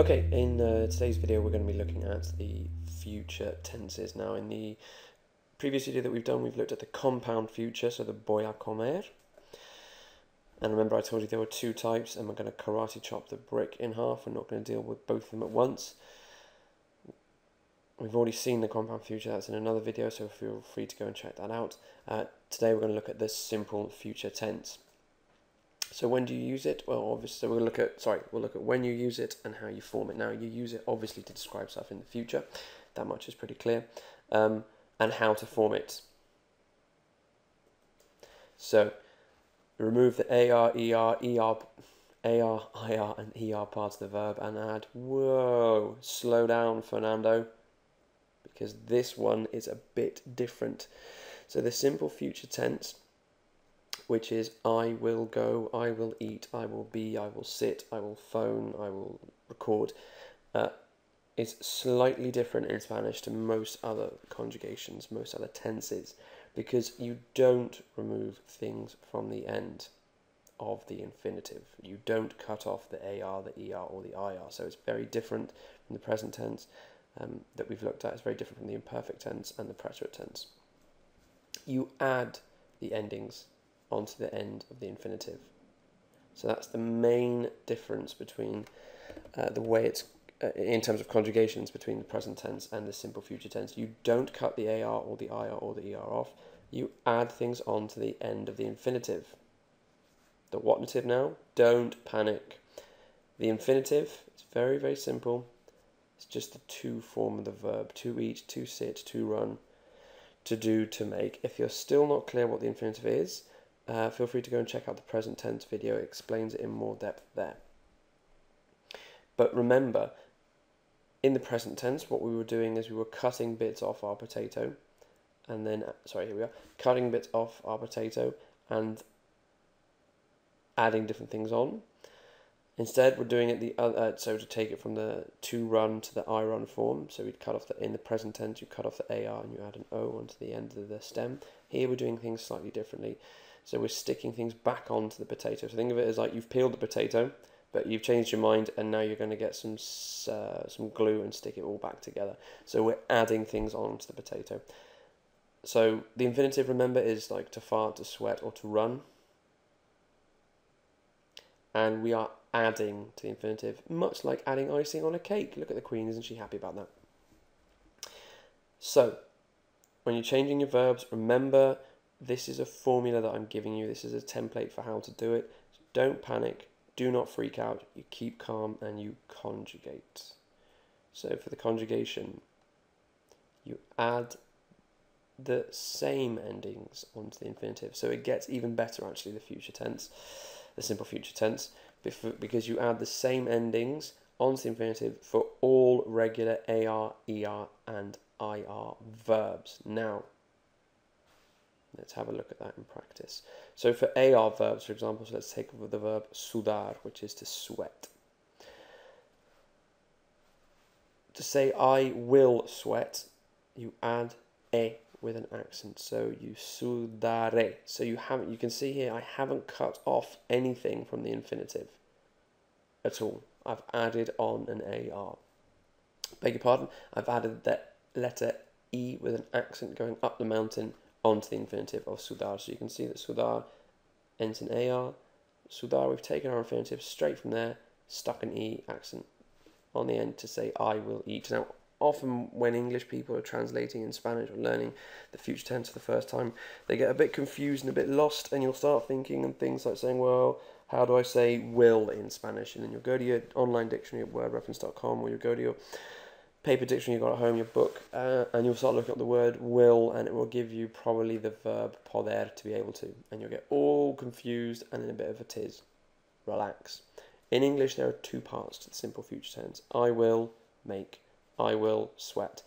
Okay, in today's video we're going to be looking at the future tenses. Now in the previous video that we've done, we've looked at the compound future, so the voy a comer. And remember I told you there were two types, and we're going to karate chop the brick in half. We're not going to deal with both of them at once. We've already seen the compound future, that's in another video, so feel free to go and check that out. Today we're going to look at this simple future tense. So when do you use it? Well, obviously, we'll look at when you use it and how you form it. Now, you use it obviously to describe stuff in the future. That much is pretty clear. And how to form it. So, remove the AR, ER, AR, IR, and ER parts of the verb and add, whoa, slow down, Fernando, because this one is a bit different. So the simple future tense, which is I will go, I will eat, I will be, I will sit, I will phone, I will record, is slightly different in Spanish to most other conjugations, most other tenses, because you don't remove things from the end of the infinitive. You don't cut off the AR, the ER, or the IR. So it's very different from the present tense that we've looked at. It's very different from the imperfect tense and the preterite tense. You add the endings onto the end of the infinitive. So that's the main difference between the way it's, in terms of conjugations, between the present tense and the simple future tense. You don't cut the AR or the IR or the ER off. You add things onto the end of the infinitive. The whatnative now, don't panic. The infinitive, it's very, very simple. It's just the to form of the verb. To eat, to sit, to run, to do, to make. If you're still not clear what the infinitive is, feel free to go and check out the present tense video. It explains it in more depth there. But remember, in the present tense, what we were doing is we were cutting bits off our potato, and then, sorry, here we are, cutting bits off our potato and adding different things on. Instead, we're doing it the other, so to take it from the to run to the I run form. So we'd cut off in the present tense, you cut off the AR and you add an O onto the end of the stem. Here we're doing things slightly differently. So we're sticking things back onto the potato. So think of it as like you've peeled the potato, but you've changed your mind, and now you're going to get some glue and stick it all back together. So we're adding things onto the potato. So the infinitive, remember, is like to fart, to sweat, or to run. And we are adding to the infinitive, much like adding icing on a cake. Look at the Queen, isn't she happy about that? So, when you're changing your verbs, remember, this is a formula that I'm giving you. This is a template for how to do it. So don't panic. Do not freak out. You keep calm and you conjugate. So for the conjugation, you add the same endings onto the infinitive. So it gets even better, actually, the future tense, the simple future tense, because you add the same endings onto the infinitive for all regular AR, ER, and IR verbs. Now, let's have a look at that in practice. So for AR verbs, for example, so let's take the verb sudar, which is to sweat. To say I will sweat, you add e with an accent, so you sudare. So you can see here, I haven't cut off anything from the infinitive at all. I've added on an AR. Beg your pardon, I've added the letter E with an accent going up the mountain onto the infinitive of sudar. So you can see that sudar ends in AR. Sudar, we've taken our infinitive straight from there, stuck an E accent on the end to say I will eat. Now, often when English people are translating in Spanish or learning the future tense for the first time, they get a bit confused and a bit lost, and you'll start thinking and things like saying, well, how do I say will in Spanish? And then you'll go to your online dictionary at wordreference.com, or you'll go to your paper dictionary you've got at home, your book, and you'll start looking up the word will, and it will give you probably the verb poder, to be able to, and you'll get all confused and in a bit of a tiz. Relax. In English, there are two parts to the simple future tense. I will make, I will sweat.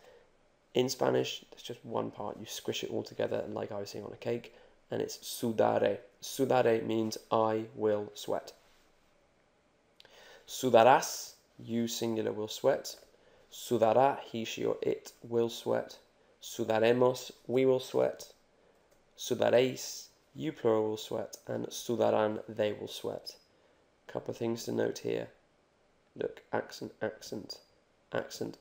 In Spanish, there's just one part. You squish it all together, and like icing on a cake, and it's sudare. Sudare means I will sweat. Sudarás, you singular will sweat. Sudará, he, she, or it will sweat. Sudaremos, we will sweat. Sudaréis, you plural will sweat. And sudarán, they will sweat. Couple of things to note here. Look, accent, accent, accent,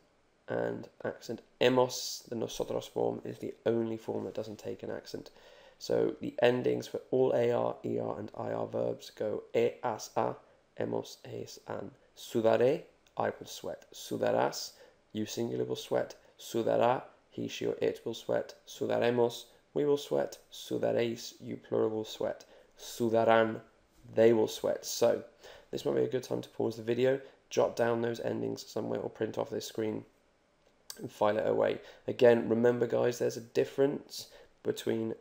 and accent. Hemos, the nosotros form, is the only form that doesn't take an accent. So the endings for all AR, ER, and IR verbs go as, a, hemos, es, an. Sudaré, I will sweat. Sudarás, you singular will sweat. Sudará, he, she, or it will sweat. Sudaremos, we will sweat. Sudaréis, you plural will sweat. Sudarán, they will sweat. So this might be a good time to pause the video, jot down those endings somewhere, or print off this screen and file it away. Again, remember guys, there's a difference between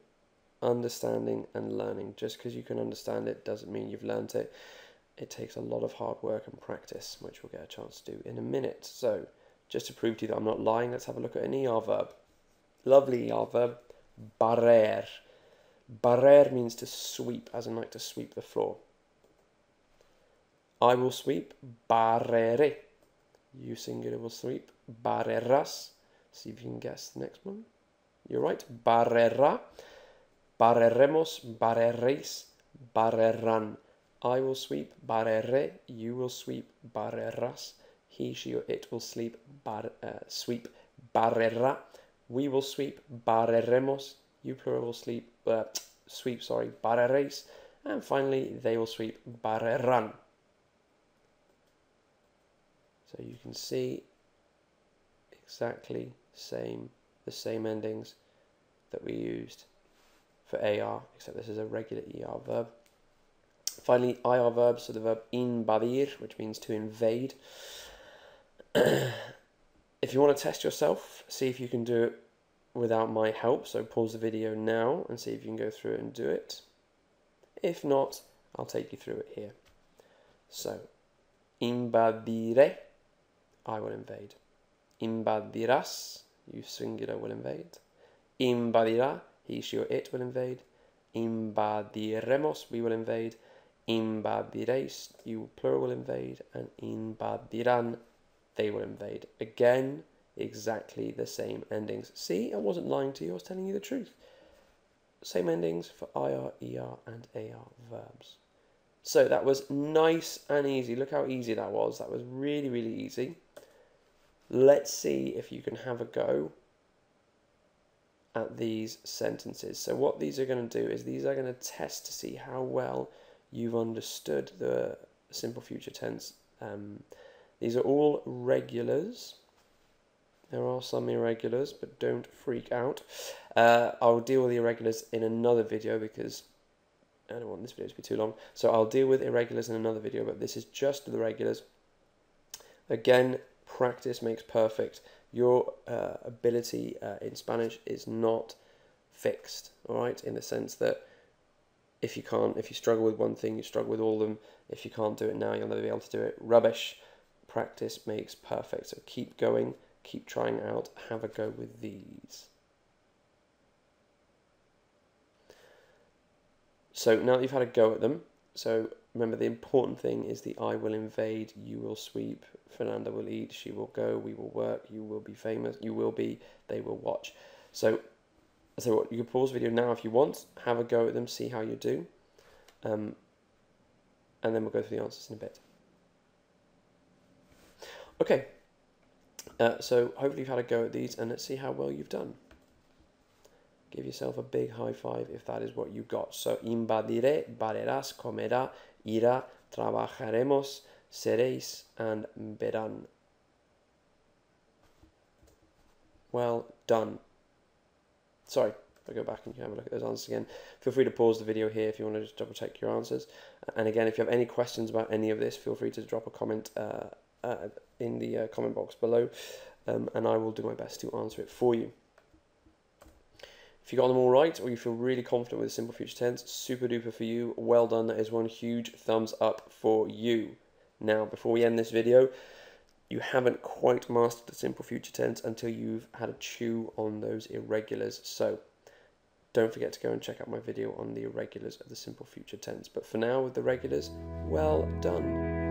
understanding and learning. Just because you can understand it doesn't mean you've learned it. It takes a lot of hard work and practice, which we'll get a chance to do in a minute. So just to prove to you that I'm not lying, let's have a look at an ER verb. Lovely ER verb, barrer. Barrer means to sweep, as in like to sweep the floor. I will sweep, barreré. You singular will sweep, barrerás. See if you can guess the next one. You're right, barrerá. Barreremos, barreréis, barrerán. I will sweep, barreré. You will sweep, barrerás. He, she, or it will sweep, barrerá. We will sweep, barreremos. You plural will sweep, barreréis. And finally, they will sweep, barrerán. So you can see exactly the same endings that we used for AR, except this is a regular ER verb. Finally, IR verbs, so the verb invadir, which means to invade. If you want to test yourself, see if you can do it without my help, so pause the video now and see if you can go through it and do it. If not, I'll take you through it here. So, invadire, I will invade. Invadirás, you singular will invade. Invadirá, he, she, or it will invade. Invadiremos, we will invade. Invadiréis, you plural will invade. And invadirán, they will invade. Again, exactly the same endings. See, I wasn't lying to you, I was telling you the truth. Same endings for IR, ER, and AR verbs. So that was nice and easy. Look how easy that was. That was really, really easy. Let's see if you can have a go at these sentences. So what these are going to do is these are going to test to see how well you've understood the simple future tense. These are all regulars. There are some irregulars, but don't freak out. I'll deal with the irregulars in another video because I don't want this video to be too long. So I'll deal with irregulars in another video, but this is just the regulars. Again, practice makes perfect. Your ability in Spanish is not fixed, all right? In the sense that if you struggle with one thing, you struggle with all of them. If you can't do it now, you'll never be able to do it. Rubbish. Practice makes perfect. So keep going, keep trying out. Have a go with these. So now that you've had a go at them, so remember the important thing is the I will invade, you will sweep, Fernando will eat, she will go, we will work, you will be famous, you will be, they will watch. So what, you can pause the video now if you want, have a go at them, see how you do, and then we'll go through the answers in a bit. Okay, so hopefully you've had a go at these and let's see how well you've done. Give yourself a big high five if that is what you got. So, invadiré, barrerás, comerá, irá, trabajaremos, seréis, and verán. Well done. Sorry, I'll go back and you can have a look at those answers again. Feel free to pause the video here if you want to just double check your answers. And again, if you have any questions about any of this, feel free to drop a comment in the comment box below, and I will do my best to answer it for you. If you got them all right, or you feel really confident with the simple future tense, super duper for you. Well done. That is one huge thumbs up for you. Now, before we end this video, you haven't quite mastered the simple future tense until you've had a chew on those irregulars. So don't forget to go and check out my video on the irregulars of the simple future tense. But for now, with the regulars, well done.